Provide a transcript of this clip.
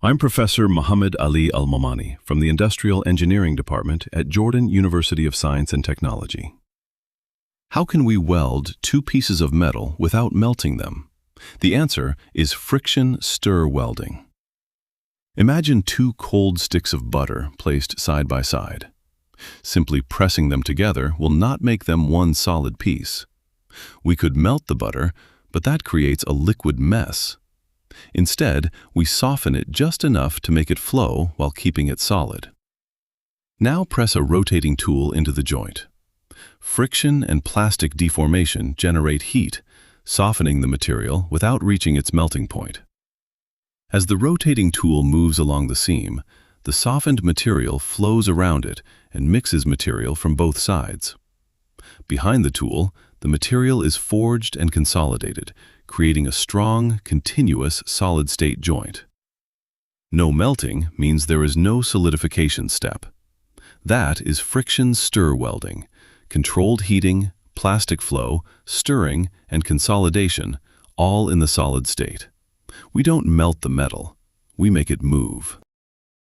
I'm Professor Muhammad Ali Al-Momani from the Industrial Engineering Department at Jordan University of Science and Technology. How can we weld two pieces of metal without melting them? The answer is friction stir welding. Imagine two cold sticks of butter placed side by side. Simply pressing them together will not make them one solid piece. We could melt the butter, but that creates a liquid mess. Instead, we soften it just enough to make it flow while keeping it solid. Now press a rotating tool into the joint. Friction and plastic deformation generate heat, softening the material without reaching its melting point. As the rotating tool moves along the seam, the softened material flows around it and mixes material from both sides. Behind the tool, the material is forged and consolidated, creating a strong, continuous, solid-state joint. No melting means there is no solidification step. That is friction stir welding, controlled heating, plastic flow, stirring, and consolidation, all in the solid state. We don't melt the metal, we make it move.